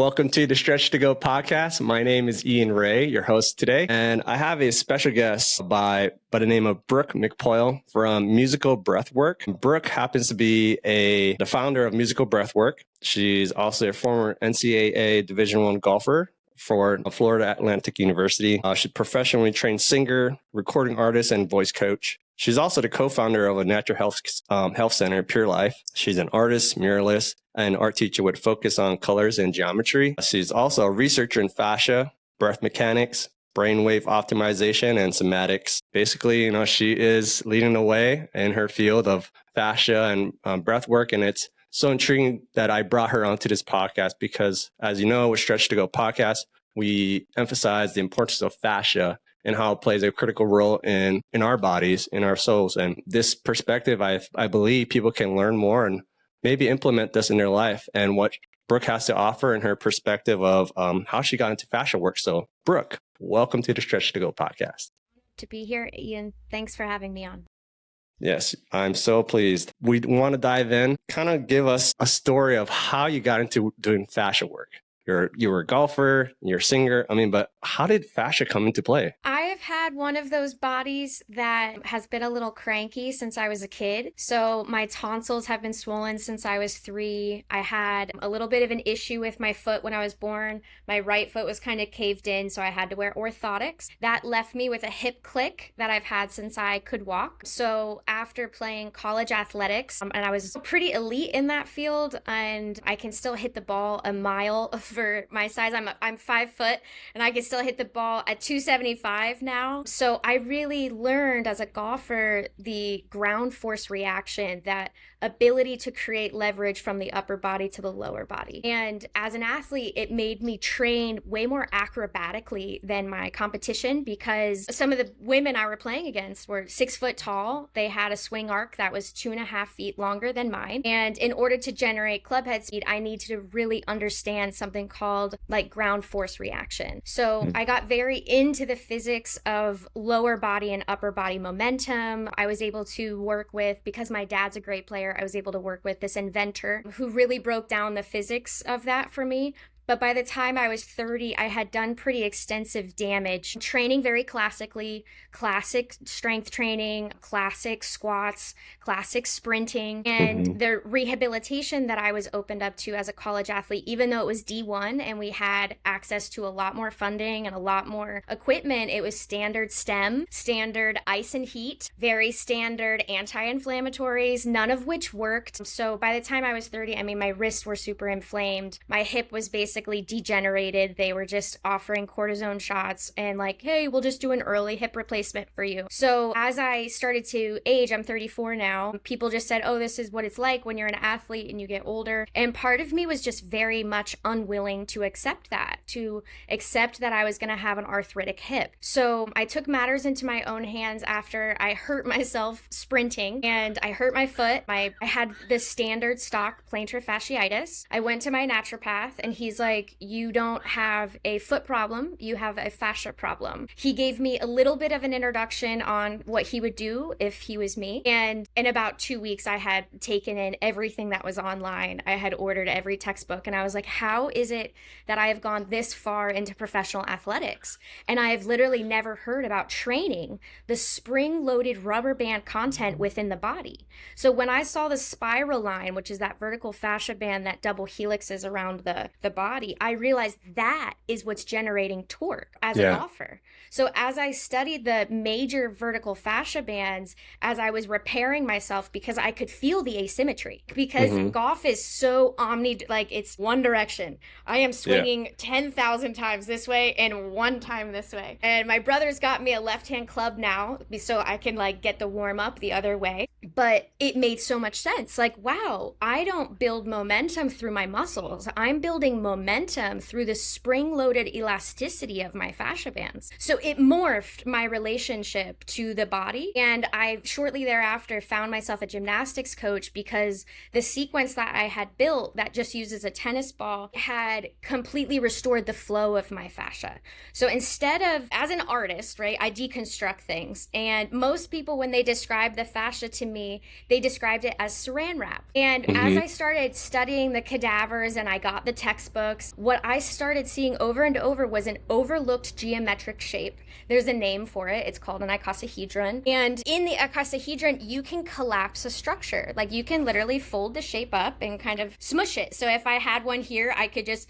Welcome to the Stretch to Go podcast. My name is Ian Ray, your host today, and I have a special guest by the name of Brooke McPoyle from Musical Breathwork. Brooke happens to be the founder of Musical Breathwork. She's also a former NCAA Division I golfer for Florida Atlantic University. She's a professionally trained singer, recording artist, and voice coach. She's also the co-founder of a natural health center, Pure Life. She's an artist, muralist, and art teacher with focus on colors and geometry. She's also a researcher in fascia, breath mechanics, brainwave optimization, and somatics. Basically, she is leading the way in her field of fascia and breath work, and it's so intriguing that I brought her onto this podcast because, as you know, with Stretch to Go podcast, we emphasize the importance of fascia and how it plays a critical role in our bodies, in our souls. And this perspective, I believe people can learn more and maybe implement this in their life, and what Brooke has to offer in her perspective of how she got into fascia work. So, Brooke, welcome to the Stretch to Go podcast. To be here, Ian. Thanks for having me on. Yes, I'm so pleased. We want to dive in, kind of give us a story of how you got into doing fascia work. You were a golfer, you're a singer. But how did fascia come into play? I have had one of those bodies that has been a little cranky since I was a kid. So my tonsils have been swollen since I was 3. I had a little bit of an issue with my foot when I was born. My right foot was kind of caved in, so I had to wear orthotics. That left me with a hip click that I've had since I could walk. So after playing college athletics, and I was pretty elite in that field, and I can still hit the ball a mile for my size. I'm 5 foot and I can still hit the ball at 275 now. So I really learned as a golfer the ground force reaction, that ability to create leverage from the upper body to the lower body. And as an athlete, it made me train way more acrobatically than my competition, because some of the women I were playing against were 6 foot tall. They had a swing arc that was 2.5 feet longer than mine. And in order to generate club head speed, I needed to really understand something called like ground force reaction. So I got very into the physics of lower body and upper body momentum. I was able to work with, because my dad's a great player, I was able to work with this inventor who really broke down the physics of that for me. But by the time I was 30, I had done pretty extensive damage, training very classically, classic strength training, classic squats, classic sprinting, and the rehabilitation that I was opened up to as a college athlete, even though it was D1 and we had access to a lot more funding and a lot more equipment, it was standard STEM, standard ice and heat, very standard anti-inflammatories, none of which worked. So by the time I was 30, my wrists were super inflamed. My hip was basically degenerated. They were just offering cortisone shots and like, hey, we'll just do an early hip replacement for you. So as I started to age, I'm 34 now, people just said, oh, this is what it's like when you're an athlete and you get older. And part of me was just very much unwilling to accept that I was going to have an arthritic hip. So I took matters into my own hands after I hurt myself sprinting and I hurt my foot. I had the standard stock plantar fasciitis. I went to my naturopath and he's like, you don't have a foot problem, you have a fascia problem. He gave me a little bit of an introduction on what he would do if he was me. And in about 2 weeks, I had taken in everything that was online. I had ordered every textbook and I was like, how is it that I have gone this far into professional athletics? And I have literally never heard about training the spring-loaded rubber band content within the body. So when I saw the spiral line, which is that vertical fascia band that double helixes around the body, I realized that is what's generating torque as an golfer. So as I studied the major vertical fascia bands, as I was repairing myself, because I could feel the asymmetry, because golf is so it's one direction. I am swinging 10,000 times this way and 1 time this way. And my brother's got me a left-hand club now, so I can get the warm up the other way. But it made so much sense. Wow, I don't build momentum through my muscles. I'm building momentum through the spring-loaded elasticity of my fascia bands. So it morphed my relationship to the body. And I shortly thereafter found myself a gymnastics coach, because the sequence that I had built that just uses a tennis ball had completely restored the flow of my fascia. So instead of, as an artist, right, I deconstruct things. And most people, when they describe the fascia to me, me, they described it as saran wrap. And as Hmm. I started studying the cadavers and I got the textbooks, what I started seeing over and over was an overlooked geometric shape. There's a name for it. It's called an icosahedron. And in the icosahedron, you can collapse a structure. Like you can literally fold the shape up and kind of smush it. So if I had one here, I could just,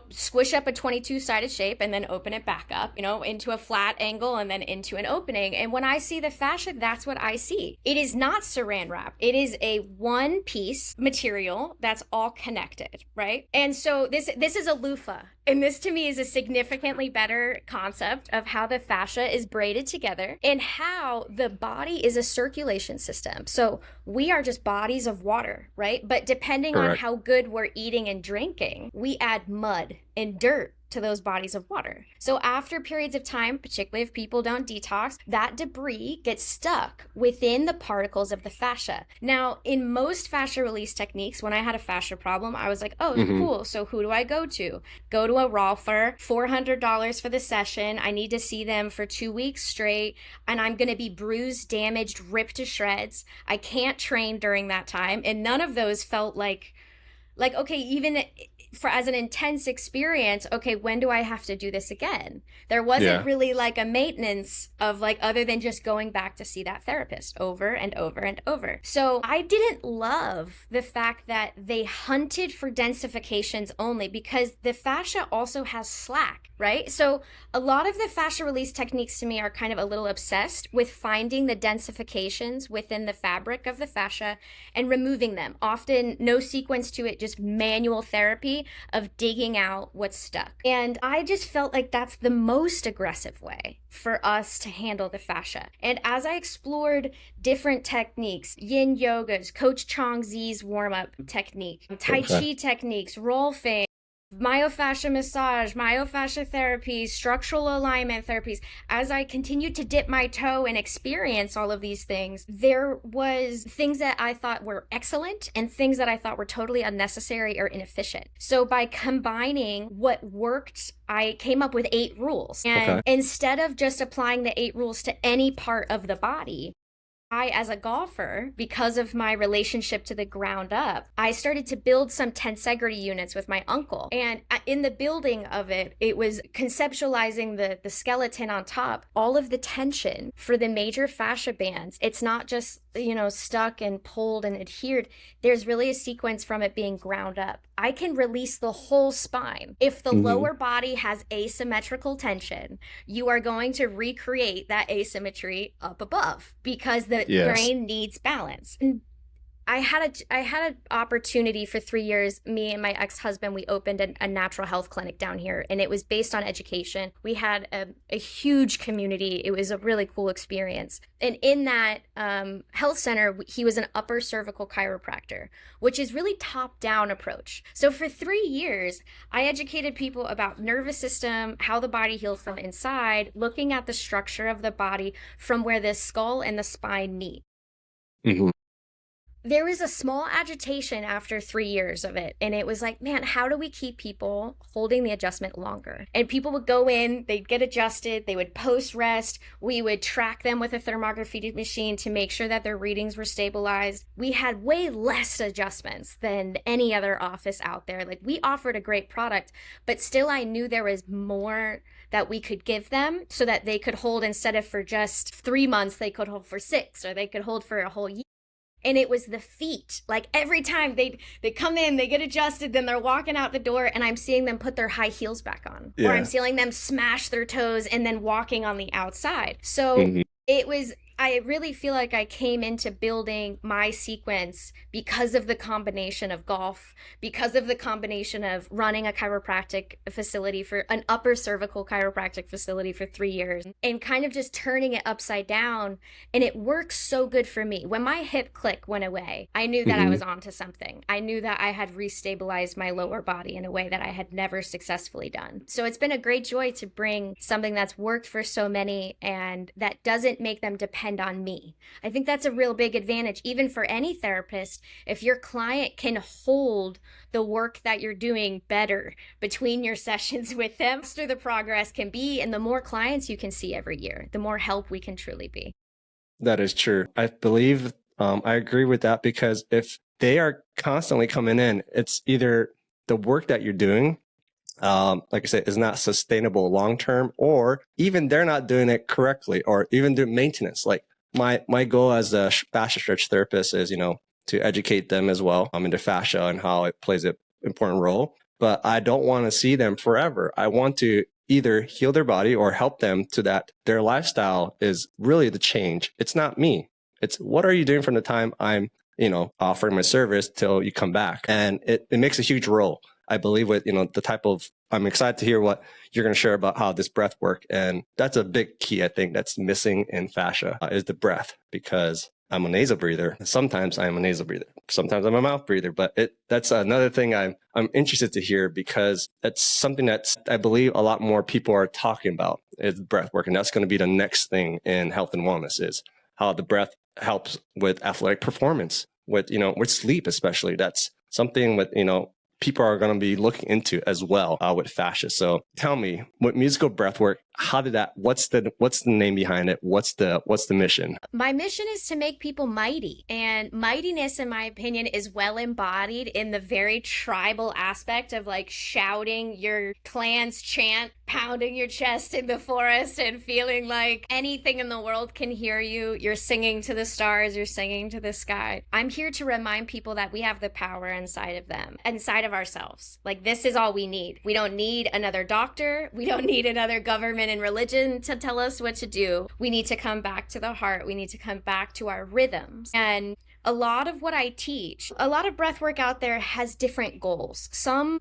squish up a 22-sided shape and then open it back up, into a flat angle and then into an opening. And when I see the fascia, that's what I see. It is not saran wrap. It is a one piece material that's all connected, right? And so this is a loofah. And this to me is a significantly better concept of how the fascia is braided together and how the body is a circulation system. So we are just bodies of water, right? But depending on Correct. how good we're eating and drinking, we add mud and dirt to those bodies of water. So after periods of time, particularly if people don't detox, that debris gets stuck within the particles of the fascia. Now, in most fascia release techniques, when I had a fascia problem, I was like, oh, cool. So who do I go to? Go to a rolfer, $400 for the session. I need to see them for 2 weeks straight, and I'm going to be bruised, damaged, ripped to shreds. I can't train during that time. And none of those felt like okay, even for as an intense experience, okay, when do I have to do this again? There wasn't really like a maintenance of other than just going back to see that therapist over and over and over. So I didn't love the fact that they hunted for densifications only, because the fascia also has slack, right? So a lot of the fascia release techniques to me are kind of a little obsessed with finding the densifications within the fabric of the fascia and removing them. Often no sequence to it, just manual therapy of digging out what's stuck. And I just felt like that's the most aggressive way for us to handle the fascia. And as I explored different techniques, yin yogas, Coach Chong Z's warm-up technique, Tai Chi techniques, rolfing, myofascia massage, myofascia therapy, structural alignment therapies, as I continued to dip my toe and experience all of these things, there was things that I thought were excellent and things that I thought were totally unnecessary or inefficient. So by combining what worked, I came up with 8 rules. And instead of just applying the 8 rules to any part of the body, I, as a golfer, because of my relationship to the ground up, I started to build some tensegrity units with my uncle. And in the building of it, it was conceptualizing the skeleton on top, all of the tension for the major fascia bands. It's not just, stuck and pulled and adhered. There's really a sequence from it being ground up. I can release the whole spine. If the lower body has asymmetrical tension, you are going to recreate that asymmetry up above, because the brain needs balance. And I had an opportunity for 3 years. Me and my ex-husband, we opened a natural health clinic down here, and it was based on education. We had a huge community. It was a really cool experience. And in that health center, he was an upper cervical chiropractor, which is really top-down approach. So for 3 years, I educated people about nervous system, how the body heals from inside, looking at the structure of the body from where the skull and the spine meet. There was a small agitation after 3 years of it. And it was like, man, how do we keep people holding the adjustment longer? And people would go in, they'd get adjusted, they would post rest. We would track them with a thermography machine to make sure that their readings were stabilized. We had way less adjustments than any other office out there. Like, we offered a great product, but still I knew there was more that we could give them so that they could hold, instead of for just 3 months, they could hold for 6, or they could hold for a whole year. And it was the feet. Like, every time they come in, they get adjusted, then they're walking out the door, and I'm seeing them put their high heels back on. Or I'm seeing them smash their toes and then walking on the outside. So it was, I really feel like I came into building my sequence because of the combination of golf, because of the combination of running a chiropractic facility, for an upper cervical chiropractic facility for 3 years, and kind of just turning it upside down. And it works so good for me. When my hip click went away, I knew that I was onto something. I knew that I had restabilized my lower body in a way that I had never successfully done. So it's been a great joy to bring something that's worked for so many and that doesn't make them depend on me. I think that's a real big advantage, even for any therapist. If your client can hold the work that you're doing better between your sessions with them, the faster the progress can be, and the more clients you can see every year, the more help we can truly be. That is true. I believe I agree with that because if they are constantly coming in, it's either the work that you're doing, like I said, is not sustainable long term, or even they're not doing it correctly, or even doing maintenance. Like my goal as a fascia stretch therapist is, to educate them as well into fascia and how it plays an important role. But I don't want to see them forever. I want to either heal their body or help them to that their lifestyle is really the change. It's not me. It's what are you doing from the time I'm, offering my service till you come back. And it makes a huge role, I believe, with, the type of, I'm excited to hear what you're going to share about how this breath work. And that's a big key, I think, that's missing in fascia is the breath, because I'm a nasal breather. Sometimes I'm a nasal breather. Sometimes I'm a mouth breather. But that's another thing I'm interested to hear, because that's something that's, I believe, a lot more people are talking about is breath work. And that's going to be the next thing in health and wellness, is how the breath helps with athletic performance, with sleep, especially. That's something with, people are going to be looking into as well with fascia. So tell me, with musical breathwork, how did that? What's the name behind it? What's the mission? My mission is to make people mighty, and mightiness, in my opinion, is well embodied in the very tribal aspect of like shouting your clan's chant, pounding your chest in the forest, and feeling like anything in the world can hear you. You're singing to the stars, you're singing to the sky. I'm here to remind people that we have the power inside of them, inside of ourselves. Like, this is all we need. We don't need another doctor. We don't need another government and religion to tell us what to do. We need to come back to the heart. We need to come back to our rhythms. And a lot of what I teach, a lot of breath work out there has different goals.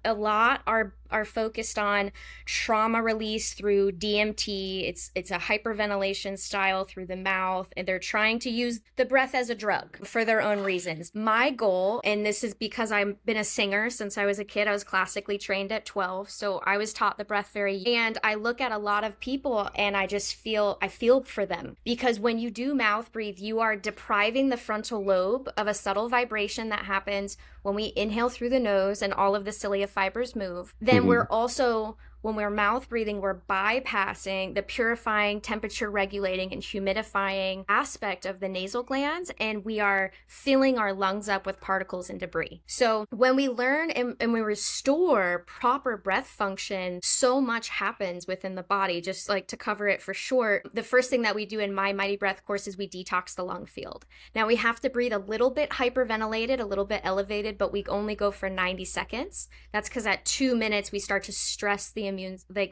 A lot are focused on trauma release through DMT. It's a hyperventilation style through the mouth, and they're trying to use the breath as a drug for their own reasons. My goal, and this is because I've been a singer since I was a kid, I was classically trained at 12, so I was taught the breath very young. And I look at a lot of people and I feel for them, because when you do mouth breathe, you are depriving the frontal lobe of a subtle vibration that happens when we inhale through the nose and all of the cilia fibers move. Then we're also, when we're mouth breathing, we're bypassing the purifying, temperature regulating, and humidifying aspect of the nasal glands, and we are filling our lungs up with particles and debris. So when we learn and we restore proper breath function, so much happens within the body. Just like to cover it for short, the first thing that we do in my Mighty Breath course is we detox the lung field. Now we have to breathe a little bit hyperventilated, a little bit elevated, but we only go for 90 seconds. That's because at 2 minutes we start to stress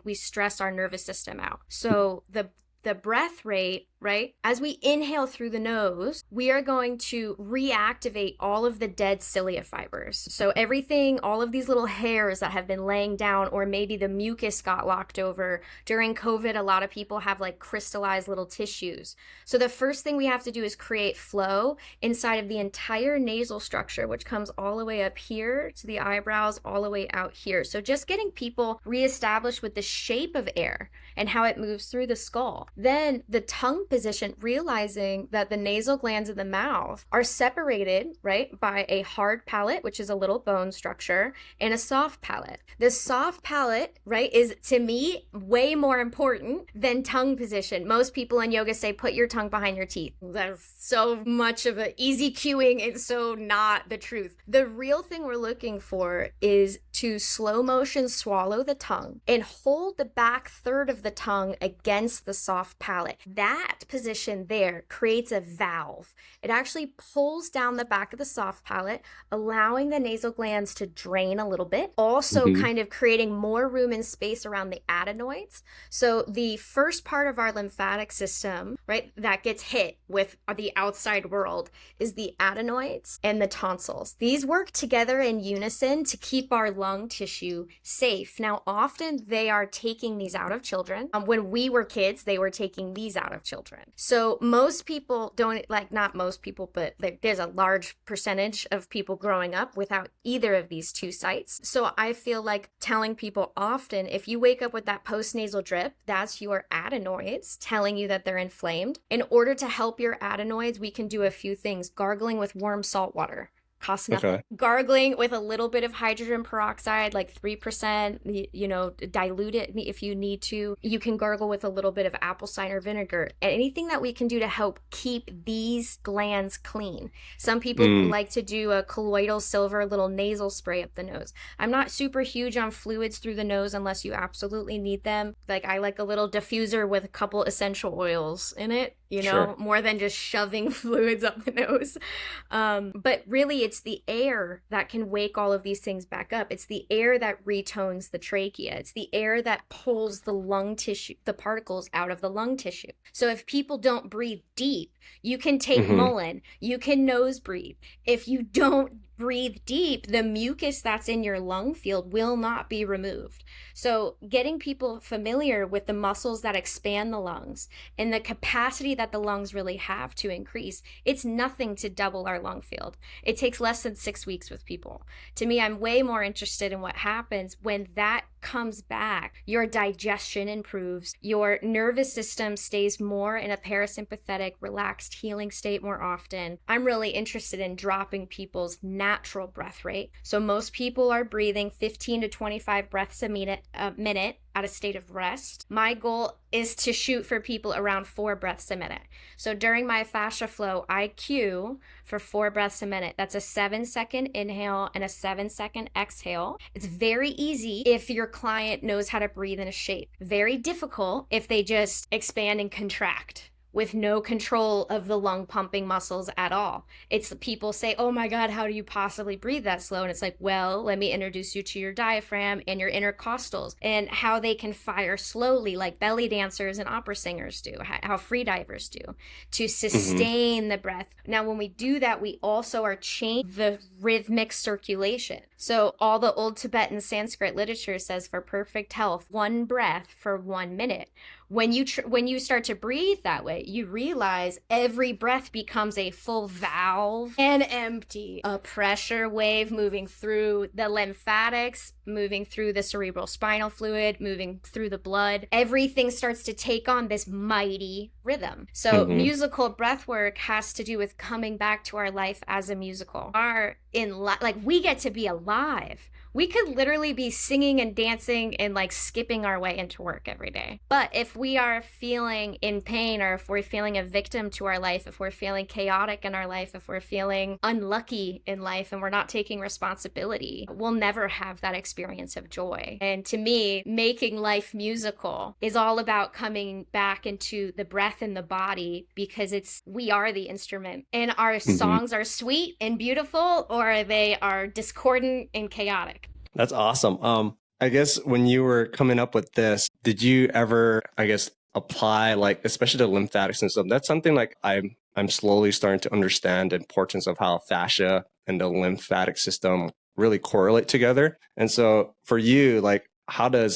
we stress our nervous system out. So the breath rate, right? As we inhale through the nose, we are going to reactivate all of the dead cilia fibers. So everything, all of these little hairs that have been laying down, or maybe the mucus got locked over. During COVID, a lot of people have like crystallized little tissues. So the first thing we have to do is create flow inside of the entire nasal structure, which comes all the way up here to the eyebrows, all the way out here. So just getting people reestablished with the shape of air and how it moves through the skull. Then the tongue position, realizing that the nasal glands in the mouth are separated, right, by a hard palate, which is a little bone structure, and a soft palate. The soft palate, right, is to me way more important than tongue position. Most people in yoga say, put your tongue behind your teeth. That's so much of an easy cueing. It's so not the truth. The real thing we're looking for is to slow motion swallow the tongue and hold the back third of the tongue against the soft palate. That position there creates a valve. It actually pulls down the back of the soft palate, allowing the nasal glands to drain a little bit, also kind of creating more room and space around the adenoids. So the first part of our lymphatic system, right, that gets hit with the outside world is the adenoids and the tonsils. These work together in unison to keep our lung tissue safe. Now, often they are taking these out of children. When we were kids, they were taking these out of children. So most people don't, like, not most people, but there's a large percentage of people growing up without either of these two sites. So I feel like telling people often, if you wake up with that postnasal drip, that's your adenoids telling you that they're inflamed. In order to help your adenoids, we can do a few things. Gargling with warm salt water Costs nothing. Okay. Gargling with a little bit of hydrogen peroxide, like 3%, dilute it if you need to. You can gargle with a little bit of apple cider vinegar. Anything that we can do to help keep these glands clean. Some people Mm, like to do a colloidal silver little nasal spray up the nose. I'm not super huge on fluids through the nose unless you absolutely need them. Like I like a little diffuser with a couple essential oils in it, sure. more than just shoving fluids up the nose. But really, it's the air that can wake all of these things back up. It's the air that retones the trachea. It's the air that pulls the lung tissue, the particles out of the lung tissue. So if people don't breathe deep, you can take Hmm. Mullen, you can nose breathe. If you don't breathe deep, the mucus that's in your lung field will not be removed. So getting people familiar with the muscles that expand the lungs and the capacity that the lungs really have to increase, it's nothing to double our lung field. It takes less than 6 weeks with people. To me, I'm way more interested in what happens when that comes back. Your digestion improves, your nervous system stays more in a parasympathetic, relaxed, healing state more often. I'm really interested in dropping people's natural breath rate. So most people are breathing 15 to 25 breaths a minute at a state of rest. My goal is to shoot for people around 4 breaths a minute. So during my fascia flow, I cue for 4 breaths a minute. That's a 7-second inhale and a 7-second exhale. It's very easy if your client knows how to breathe in a shape. Very difficult if they just expand and contract with no control of the lung pumping muscles at all. It's people say, oh my God, how do you possibly breathe that slow? And it's like, well, let me introduce you to your diaphragm and your intercostals and how they can fire slowly like belly dancers and opera singers do, how free divers do, to Hmm. sustain the breath. Now, when we do that, we also are changing the rhythmic circulation. So all the old Tibetan Sanskrit literature says for perfect health, 1 breath for 1 minute. When you start to breathe that way, you realize every breath becomes a full valve and empty, a pressure wave moving through the lymphatics, moving through the cerebral spinal fluid, moving through the blood. Everything starts to take on this mighty rhythm. So Hmm. musical breath work has to do with coming back to our life as a musical. Like we get to be alive. We could literally be singing and dancing and like skipping our way into work every day. But if we are feeling in pain, or if we're feeling a victim to our life, if we're feeling chaotic in our life, if we're feeling unlucky in life and we're not taking responsibility, we'll never have that experience of joy. And to me, making life musical is all about coming back into the breath and the body, because we are the instrument, and our Hmm. songs are sweet and beautiful, or they are discordant and chaotic. That's awesome. I guess when you were coming up with this, did you ever, I guess, apply like, especially the lymphatic system? That's something like I'm slowly starting to understand the importance of how fascia and the lymphatic system really correlate together. And so for you, like, how do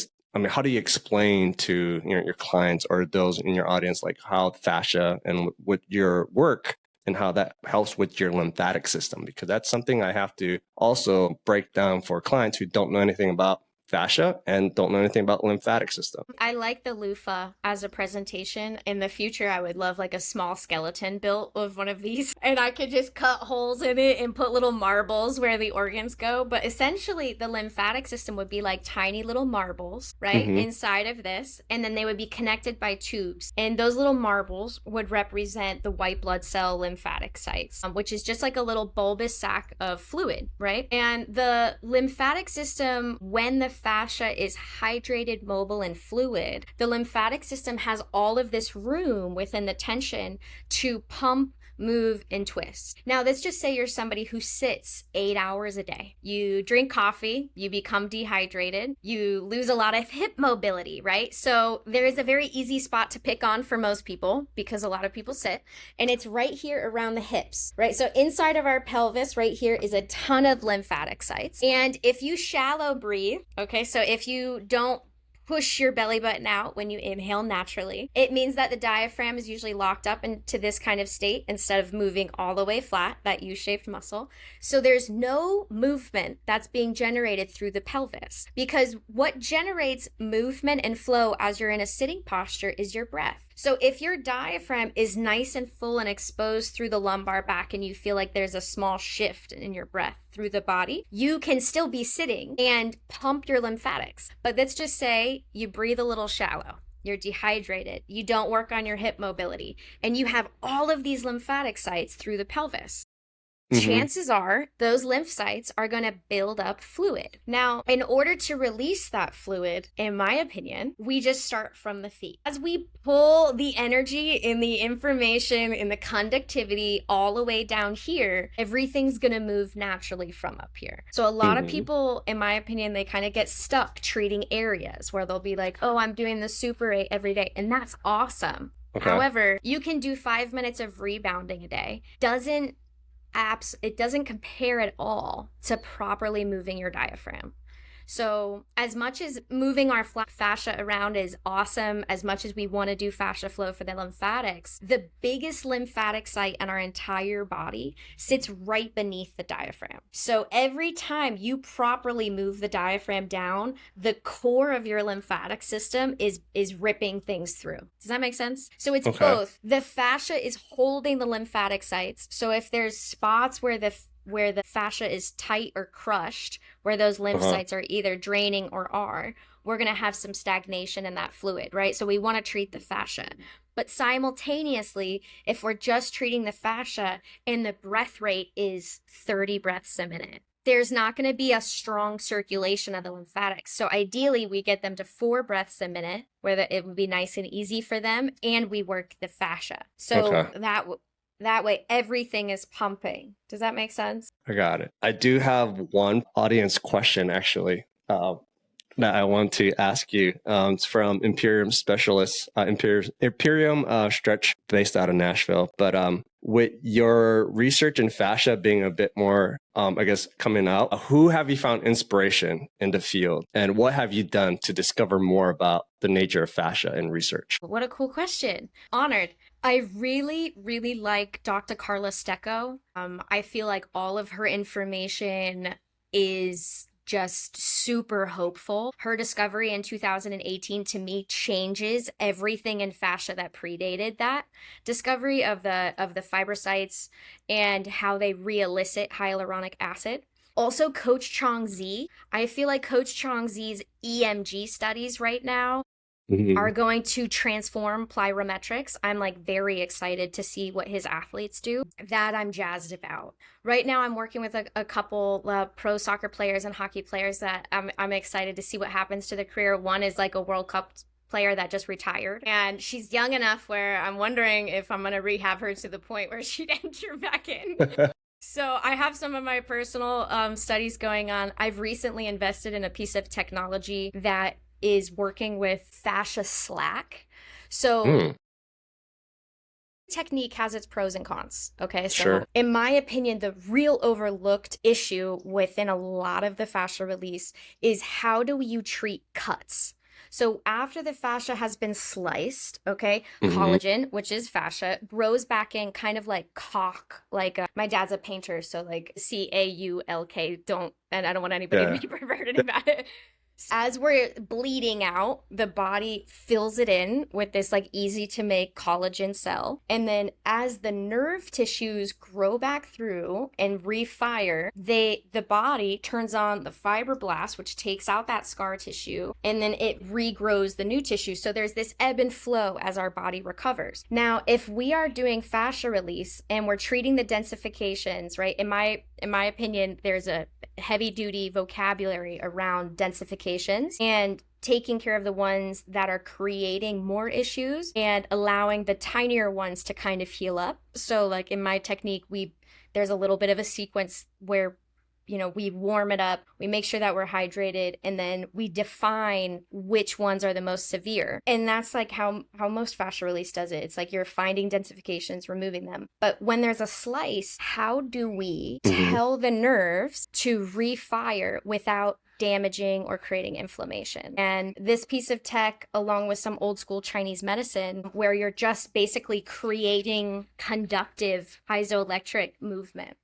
you explain to your clients or those in your audience like how fascia and with your work and how that helps with your lymphatic system? Because that's something I have to also break down for clients who don't know anything about fascia and don't know anything about lymphatic system. I like the loofah as a presentation. In the future, I would love like a small skeleton built of one of these, and I could just cut holes in it and put little marbles where the organs go. But essentially, the lymphatic system would be like tiny little marbles, right, Hmm. inside of this, and then they would be connected by tubes. And those little marbles would represent the white blood cell lymphatic sites, which is just like a little bulbous sac of fluid, right? And the lymphatic system, when the fascia is hydrated, mobile, and fluid, the lymphatic system has all of this room within the tension to pump, move, and twist. Now, let's just say you're somebody who sits 8 hours a day. You drink coffee, you become dehydrated, you lose a lot of hip mobility, right? So there is a very easy spot to pick on for most people because a lot of people sit, and it's right here around the hips, right? So inside of our pelvis, right here, is a ton of lymphatic sites. And if you shallow breathe, okay, so if you don't push your belly button out when you inhale naturally. It means that the diaphragm is usually locked up into this kind of state instead of moving all the way flat, that U-shaped muscle. So there's no movement that's being generated through the pelvis, because what generates movement and flow as you're in a sitting posture is your breath. So if your diaphragm is nice and full and exposed through the lumbar back, and you feel like there's a small shift in your breath through the body, you can still be sitting and pump your lymphatics. But let's just say you breathe a little shallow, you're dehydrated, you don't work on your hip mobility, and you have all of these lymphatic sites through the pelvis. Chances are those lymphocytes are going to build up fluid. Now, in order to release that fluid, in my opinion, we just start from the feet. As we pull the energy in the information, in the conductivity all the way down here, everything's going to move naturally from up here. So a lot of people, in my opinion, they kind of get stuck treating areas where they'll be like, oh, I'm doing the Super 8 every day. And that's awesome. Okay. However, you can do 5 minutes of rebounding a day. It doesn't compare at all to properly moving your diaphragm. So as much as moving our fascia around is awesome, as much as we want to do fascia flow for the lymphatics, the biggest lymphatic site in our entire body sits right beneath the diaphragm. So every time you properly move the diaphragm down, the core of your lymphatic system is ripping things through. Does that make sense? So it's both. The fascia is holding the lymphatic sites. So if there's spots where the fascia is tight or crushed, where those lymphocytes are either draining or we're going to have some stagnation in that fluid, right? So we want to treat the fascia. But simultaneously, if we're just treating the fascia and the breath rate is 30 breaths a minute, there's not going to be a strong circulation of the lymphatics. So ideally, we get them to 4 breaths a minute, where it would be nice and easy for them, and we work the fascia. So that way, everything is pumping. Does that make sense? I got it. I do have one audience question, actually, that I want to ask you. It's from Imperium Specialists, Imperium Stretch, based out of Nashville. But with your research in fascia being a bit more, coming out, who have you found inspiration in the field? And what have you done to discover more about the nature of fascia in research? What a cool question. Honored. I really, really like Dr. Carla Stecco. I feel like all of her information is just super hopeful. Her discovery in 2018 to me changes everything in fascia that predated that discovery of the fibrocytes and how they re-elicit hyaluronic acid. Also, Coach Chong Zi. I feel like Coach Chong Zi's EMG studies right now are going to transform plyometrics. I'm like very excited to see what his athletes do. That I'm jazzed about. Right now, I'm working with a couple pro soccer players and hockey players that I'm excited to see what happens to their career. One is like a World Cup player that just retired, and she's young enough where I'm wondering if I'm going to rehab her to the point where she'd enter back in. So I have some of my personal studies going on. I've recently invested in a piece of technology that is working with fascia slack. So technique has its pros and cons. Okay. So in my opinion, the real overlooked issue within a lot of the fascia release is how do you treat cuts? So after the fascia has been sliced, collagen, which is fascia, grows back in kind of like caulk. Like my dad's a painter, so like CAULK. And I don't want anybody to be perverted about it. As we're bleeding out, the body fills it in with this like easy to make collagen cell. And then as the nerve tissues grow back through and refire, the body turns on the fibroblast, which takes out that scar tissue, and then it regrows the new tissue. So there's this ebb and flow as our body recovers. Now, if we are doing fascia release and we're treating the densifications, right? In my opinion, there's a heavy duty vocabulary around densifications and taking care of the ones that are creating more issues and allowing the tinier ones to kind of heal up. So like in my technique, there's a little bit of a sequence where we warm it up, we make sure that we're hydrated, and then we define which ones are the most severe. And that's like how most fascia release does it. It's like you're finding densifications, removing them. But when there's a slice, how do we tell the nerves to refire without damaging or creating inflammation. And this piece of tech, along with some old school Chinese medicine, where you're just basically creating conductive piezoelectric movement.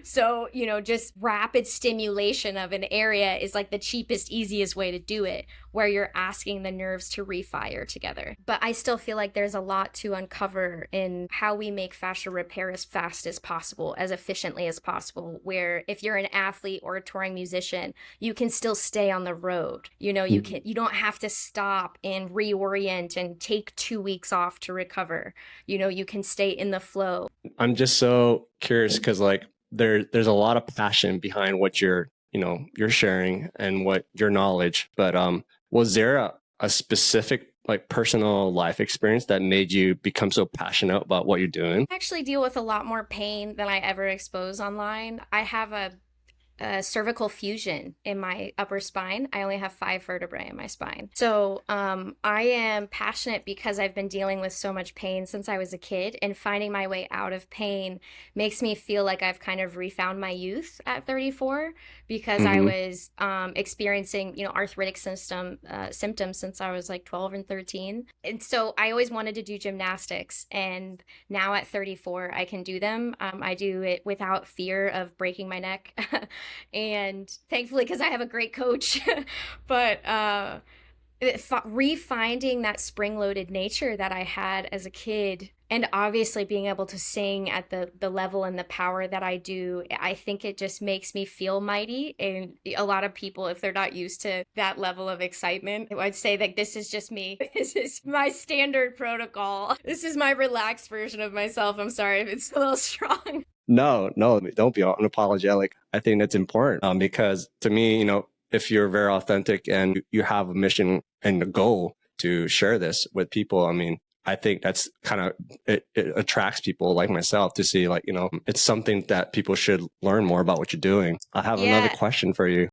So, just rapid stimulation of an area is like the cheapest, easiest way to do it, where you're asking the nerves to refire together. But I still feel like there's a lot to uncover in how we make fascia repair as fast as possible, as efficiently as possible, where if you're an athlete or a touring musician, you can still stay on the road. You don't have to stop and reorient and take 2 weeks off to recover. You can stay in the flow. I'm just so curious because there's a lot of passion behind what you're sharing and what your knowledge. But was there a specific personal life experience that made you become so passionate about what you're doing? I actually deal with a lot more pain than I ever expose online. I have a cervical fusion in my upper spine. I only have 5 vertebrae in my spine. So I am passionate because I've been dealing with so much pain since I was a kid, and finding my way out of pain makes me feel like I've kind of refound my youth at 34, because I was experiencing, arthritic symptoms since I was 12 and 13. And so I always wanted to do gymnastics. And now at 34, I can do them. I do it without fear of breaking my neck. And thankfully, because I have a great coach, but refinding that spring-loaded nature that I had as a kid, and obviously being able to sing at the level and the power that I do, I think it just makes me feel mighty. And a lot of people, if they're not used to that level of excitement, I'd say that this is just me. This is my standard protocol. This is my relaxed version of myself. I'm sorry if it's a little strong. No, don't be unapologetic. I think that's important because to me, if you're very authentic and you have a mission and a goal to share this with people, I think that's kind of, it attracts people like myself to see it's something that people should learn more about what you're doing. I have another question for you.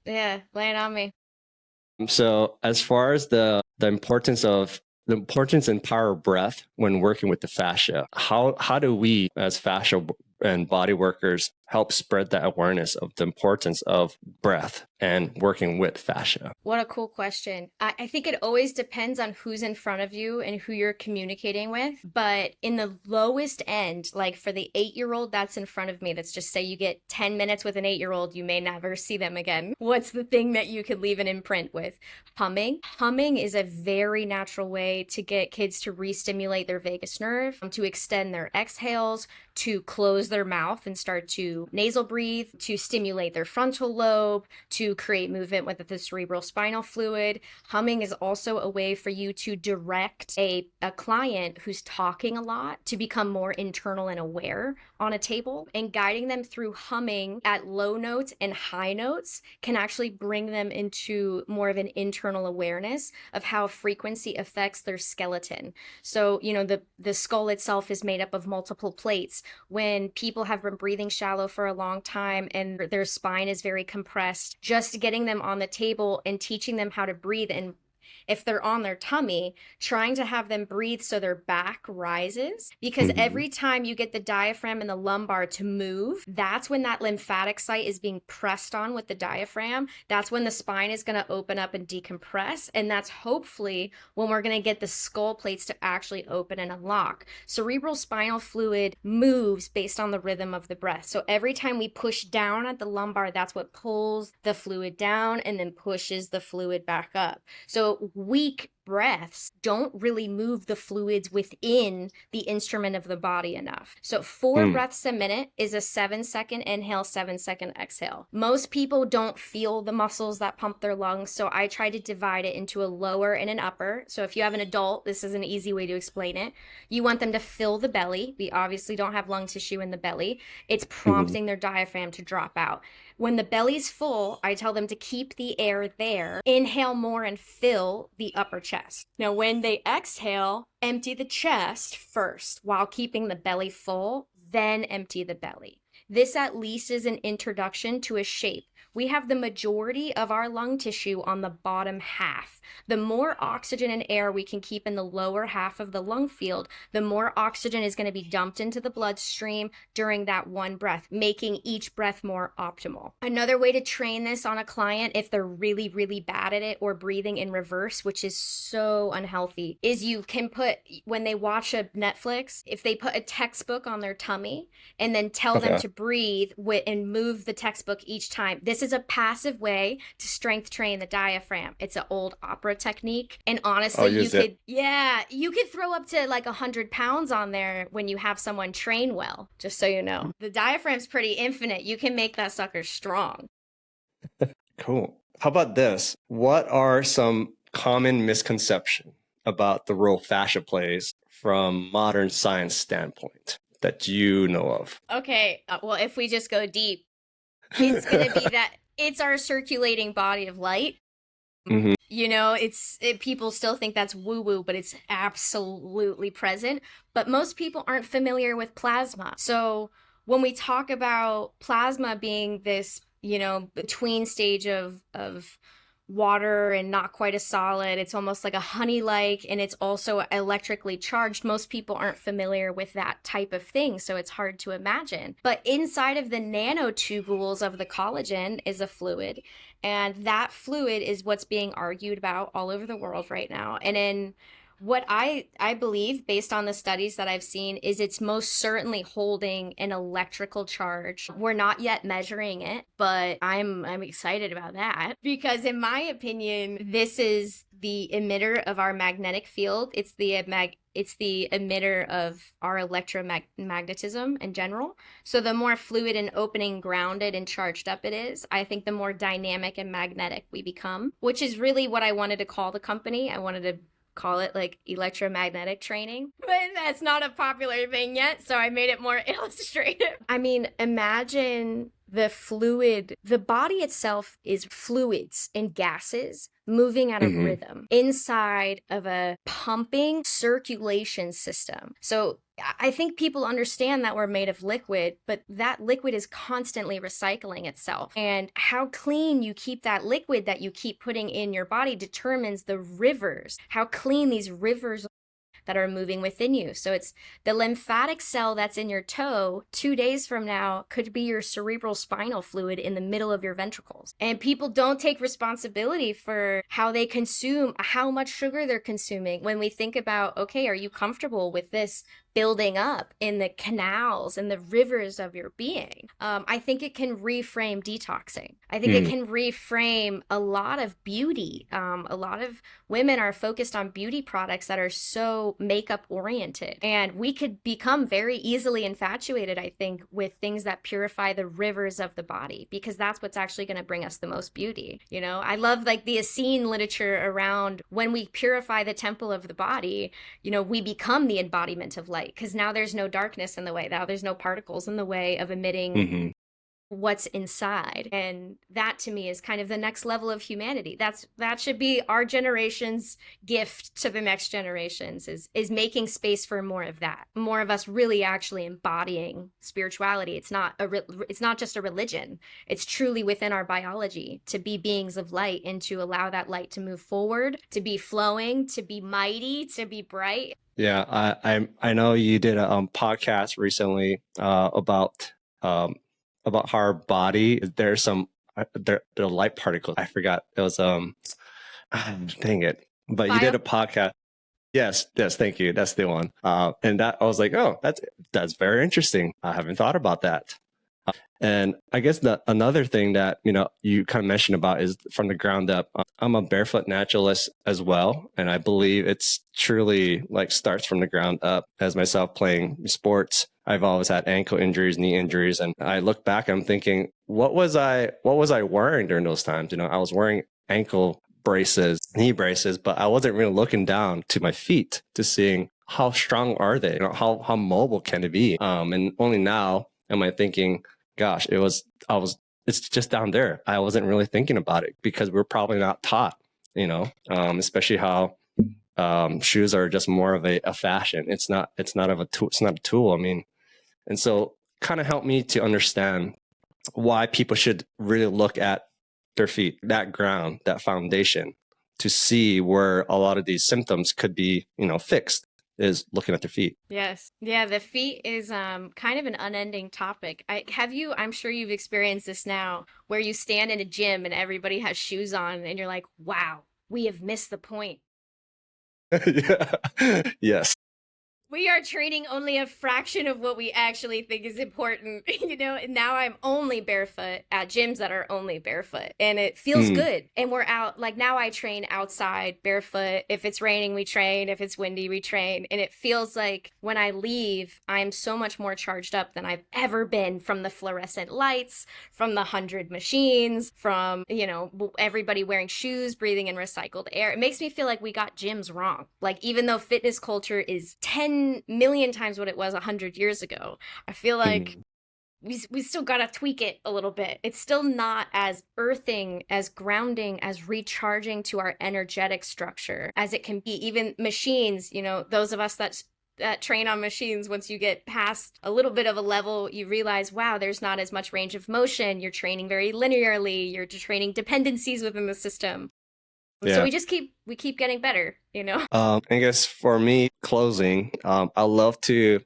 Yeah, lay it on me. So as far as the importance and power of breath when working with the fascia, how do we as fascia and body workers help spread that awareness of the importance of breath and working with fascia? What a cool question. I think it always depends on who's in front of you and who you're communicating with. But in the lowest end, like for the 8-year-old that's in front of me, let's just say you get 10 minutes with an 8-year-old, you may never see them again. What's the thing that you could leave an imprint with? Humming. Humming is a very natural way to get kids to re-stimulate their vagus nerve, to extend their exhales, to close their mouth and start to nasal breathe, to stimulate their frontal lobe, to create movement with the cerebral spinal fluid. Humming is also a way for you to direct a client who's talking a lot to become more internal and aware on a table, and guiding them through humming at low notes and high notes can actually bring them into more of an internal awareness of how frequency affects their skeleton. So, the skull itself is made up of multiple plates. When people have been breathing shallow for a long time and their spine is very compressed, just getting them on the table and teaching them how to breathe, and if they're on their tummy, trying to have them breathe so their back rises, because every time you get the diaphragm and the lumbar to move, that's when that lymphatic site is being pressed on with the diaphragm. That's when the spine is going to open up and decompress, and that's hopefully when we're going to get the skull plates to actually open and unlock. Cerebral spinal fluid moves based on the rhythm of the breath. So every time we push down at the lumbar, that's what pulls the fluid down and then pushes the fluid back up. So weak breaths don't really move the fluids within the instrument of the body enough. So 4 breaths a minute is a 7-second inhale, 7-second exhale. Most people don't feel the muscles that pump their lungs, so I try to divide it into a lower and an upper. So if you have an adult, this is an easy way to explain it. You want them to fill the belly. We obviously don't have lung tissue in the belly. It's prompting their diaphragm to drop out. When the belly's full, I tell them to keep the air there, inhale more and fill the upper chest. Now, when they exhale, empty the chest first while keeping the belly full, then empty the belly. this at least is an introduction to a shape. We have the majority of our lung tissue on the bottom half. The more oxygen and air we can keep in the lower half of the lung field, the more oxygen is going to be dumped into the bloodstream during that one breath, making each breath more optimal. Another way to train this on a client, if they're really, really bad at it or breathing in reverse, which is so unhealthy, is you can put, when they watch a Netflix, if they put a textbook on their tummy and then tell them to breathe and move the textbook each time. This is a passive way to strength train the diaphragm. It's an old opera technique. And honestly, you could throw up to like 100 pounds on there when you have someone train well, just so you know. The diaphragm's pretty infinite. You can make that sucker strong. Cool. How about this? What are some common misconceptions about the role fascia plays from modern science standpoint that you know of? Okay. Well, if we just go deep, it's going to be that it's our circulating body of light. Mm-hmm. You know, people still think that's woo-woo, but it's absolutely present. But most people aren't familiar with plasma. So when we talk about plasma being this, you know, between stage of water and not quite a solid, it's almost like a honey-like, and it's also electrically charged. Most people aren't familiar with that type of thing, so it's hard to imagine. But inside of the nanotubules of the collagen is a fluid, and that fluid is what's being argued about all over the world right now. And in what I believe, based on the studies that I've seen, is it's most certainly holding an electrical charge. We're not yet measuring it, but I'm excited about that, because in my opinion, this is the emitter of our magnetic field. It's the emitter of our electromagnetism in general. So the more fluid and opening, grounded and charged up it is, I think the more dynamic and magnetic we become, which is really what I wanted to call the company. I wanted to call it like electromagnetic training, but that's not a popular thing yet, so I made it more illustrative. I mean, imagine the fluid. The body itself is fluids and gases moving at a rhythm inside of a pumping circulation system. So I think people understand that we're made of liquid, but that liquid is constantly recycling itself. And how clean you keep that liquid that you keep putting in your body determines the rivers, how clean these rivers that are moving within you. So it's the lymphatic cell that's in your toe 2 days from now could be your cerebral spinal fluid in the middle of your ventricles. And people don't take responsibility for how they consume, how much sugar they're consuming. When we think about, okay, are you comfortable with this building up in the canals and the rivers of your being? I think it can reframe detoxing. I think it can reframe a lot of beauty. A lot of women are focused on beauty products that are so makeup oriented, and we could become very easily infatuated, I think, with things that purify the rivers of the body, because that's what's actually going to bring us the most beauty. You know, I love like the Essene literature around when we purify the temple of the body, you know, we become the embodiment of light, because now there's no darkness in the way. Now there's no particles in the way of emitting what's inside. And that to me is kind of the next level of humanity. That should be our generation's gift to the next generations, is making space for more of that, more of us really actually embodying spirituality. It's not just a religion. It's truly within our biology to be beings of light and to allow that light to move forward, to be flowing, to be mighty, to be bright. Yeah, I know you did a podcast recently about how our body, there's some the light particles. I forgot, it was dang it. But you did a podcast. Yes, thank you. That's the one. And that I was like, oh, that's very interesting. I haven't thought about that. And I guess another thing that, you know, you kind of mentioned about is from the ground up. I'm a barefoot naturalist as well. And I believe it's truly like starts from the ground up. As myself playing sports, I've always had ankle injuries, knee injuries. And I look back, I'm thinking, what was I wearing during those times? You know, I was wearing ankle braces, knee braces, but I wasn't really looking down to my feet to seeing how strong are they? You know, how mobile can it be? And only now am I thinking, gosh, it's just down there. I wasn't really thinking about it because we're probably not taught, you know, especially how shoes are just more of a fashion. It's not a tool. I mean, and so kind of helped me to understand why people should really look at their feet, that ground, that foundation, to see where a lot of these symptoms could be, fixed, is looking at their feet. Yes. Yeah, the feet is kind of an unending topic. I'm sure you've experienced this now, where you stand in a gym and everybody has shoes on and you're like, wow, we have missed the point. Yeah. Yes. We are training only a fraction of what we actually think is important, and now I'm only barefoot at gyms that are only barefoot, and it feels good. And we're out, like now I train outside barefoot. If it's raining, we train. If it's windy, we train. And it feels like when I leave, I'm so much more charged up than I've ever been, from the fluorescent lights, from the 100 machines, from, everybody wearing shoes, breathing in recycled air. It makes me feel like we got gyms wrong. Like, even though fitness culture is 10 million times what it was 100 years ago, I feel like we still gotta tweak it a little bit. It's still not as earthing, as grounding, as recharging to our energetic structure as it can be. Even machines, those of us that train on machines, once you get past a little bit of a level, you realize, wow, there's not as much range of motion. You're training very linearly. You're training dependencies within the system. Yeah. So we keep getting better, I guess for me, closing, I love to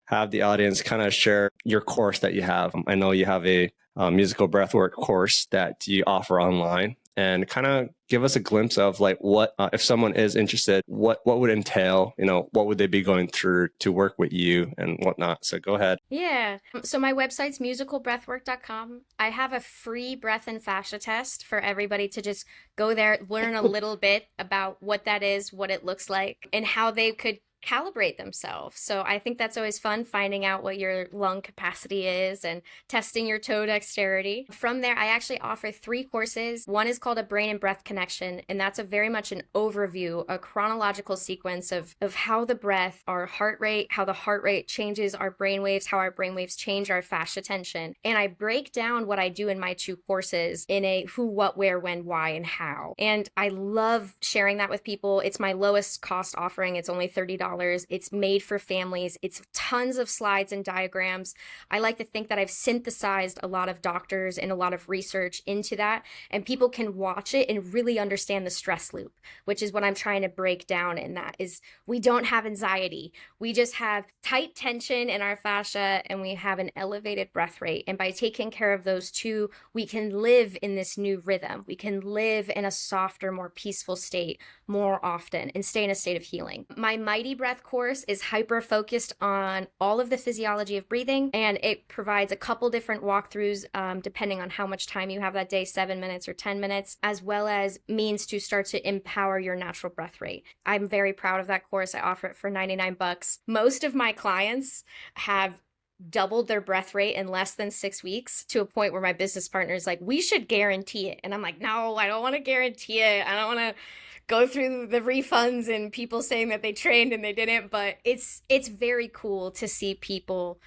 have the audience kind of share your course that you have. I know you have a musical breathwork course that you offer online, and kind of give us a glimpse of like what, if someone is interested, what would entail, what would they be going through to work with you and whatnot. So go ahead. Yeah. So my website's musicalbreathwork.com. I have a free breath and fascia test for everybody to just go there, learn a little bit about what that is, what it looks like, and how they could calibrate themselves. So I think that's always fun, finding out what your lung capacity is and testing your toe dexterity. From there, I actually offer 3 courses. One is called a brain and breath connection, and that's very much an overview, a chronological sequence of how the breath, our heart rate, how the heart rate changes our brain waves, how our brain waves change our fascia tension. And I break down what I do in my 2 courses in a who, what, where, when, why, and how. And I love sharing that with people. It's my lowest cost offering. It's only $30. It's made for families. It's tons of slides and diagrams. I like to think that I've synthesized a lot of doctors and a lot of research into that, and people can watch it and really understand the stress loop, which is what I'm trying to break down in that. Is we don't have anxiety. We just have tight tension in our fascia, and we have an elevated breath rate. And by taking care of those 2, we can live in this new rhythm. We can live in a softer, more peaceful state more often and stay in a state of healing. My Mighty Breath course is hyper focused on all of the physiology of breathing, and it provides a couple different walkthroughs depending on how much time you have that day, 7 minutes or 10 minutes, as well as means to start to empower your natural breath rate. I'm very proud of that course. I offer it for $99. Most of my clients have doubled their breath rate in less than 6 weeks, to a point where my business partner is like, we should guarantee it. And I'm like, no, I don't want to guarantee it. I don't want to go through the refunds and people saying that they trained and they didn't. But it's very cool to see people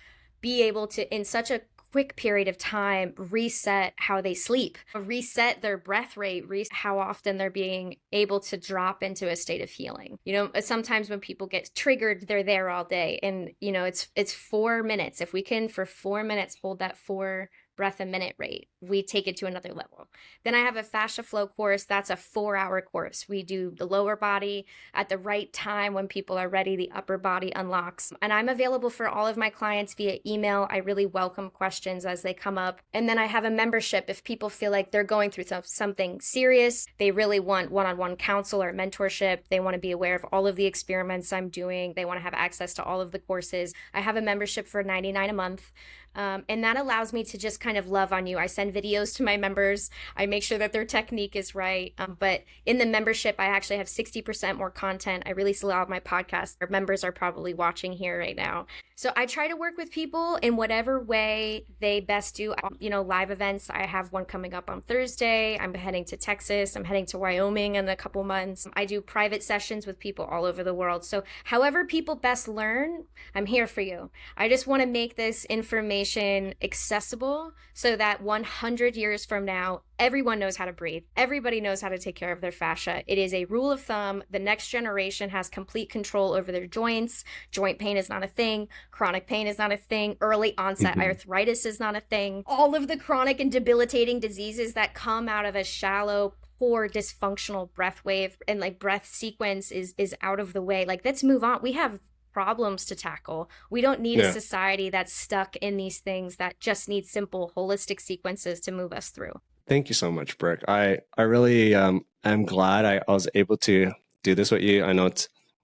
be able to, in such a quick period of time, reset how they sleep, reset their breath rate, reset how often they're being able to drop into a state of healing. Sometimes when people get triggered, they're there all day, and it's 4 minutes. If we can for 4 minutes hold that 4 breath a minute rate, we take it to another level. Then I have a fascia flow course. That's a 4-hour course. We do the lower body at the right time when people are ready. The upper body unlocks. And I'm available for all of my clients via email. I really welcome questions as they come up. And then I have a membership. If people feel like they're going through something serious, they really want one-on-one counsel or mentorship, they want to be aware of all of the experiments I'm doing, they want to have access to all of the courses, I have a membership for $99 a month. And that allows me to just kind of love on you. I send videos to my members. I make sure that their technique is right. But in the membership, I actually have 60% more content. I release a lot of my podcasts. Our members are probably watching here right now. So I try to work with people in whatever way they best do. Live events. I have one coming up on Thursday. I'm heading to Texas. I'm heading to Wyoming in a couple months. I do private sessions with people all over the world. So however people best learn, I'm here for you. I just want to make this information accessible so that 100 years from now, Everyone knows how to breathe. Everybody knows how to take care of their fascia. It is a rule of thumb. The next generation has complete control over their joints. Joint pain is not a thing. Chronic pain is not a thing. Early onset arthritis is not a thing. All of the chronic and debilitating diseases that come out of a shallow, poor, dysfunctional breath wave and like breath sequence is out of the way. Like, let's move on. We have problems to tackle. We don't need a society that's stuck in these things that just need simple holistic sequences to move us through. Thank you so much, Brooke. I really am glad I was able to do this with you. I know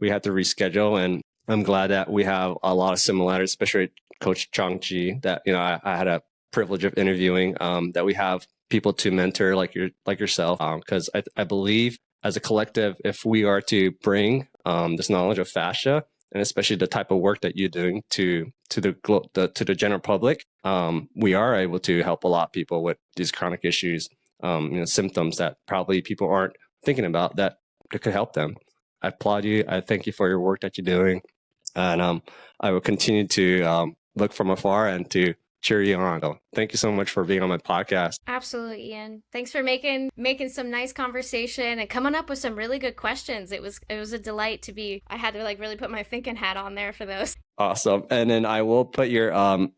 we had to reschedule, and I'm glad that we have a lot of similarities, especially Coach Chang-Chi, that I had a privilege of interviewing, that we have people to mentor like yourself, because I believe as a collective, if we are to bring this knowledge of fascia, and especially the type of work that you're doing to the general public, we are able to help a lot of people with these chronic issues, symptoms that probably people aren't thinking about that could help them. I applaud you. I thank you for your work that you're doing, and I will continue to look from afar and to cheer you on. So thank you so much for being on my podcast. Absolutely, Ian. Thanks for making some nice conversation and coming up with some really good questions. It was a delight to be. I had to like really put my thinking hat on there for those. Awesome. And then I will put your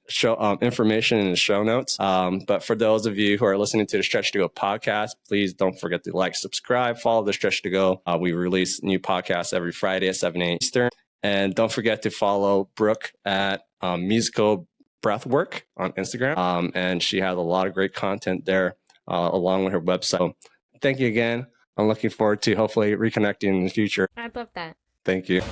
show information in the show notes. But for those of you who are listening to the Stretch to Go podcast, please don't forget to like, subscribe, follow the Stretch to Go. We release new podcasts every Friday at 7 a.m. Eastern. And don't forget to follow Brooke at Musical Breathwork on Instagram. And she has a lot of great content there along with her website. So thank you again. I'm looking forward to hopefully reconnecting in the future. I'd love that. Thank you.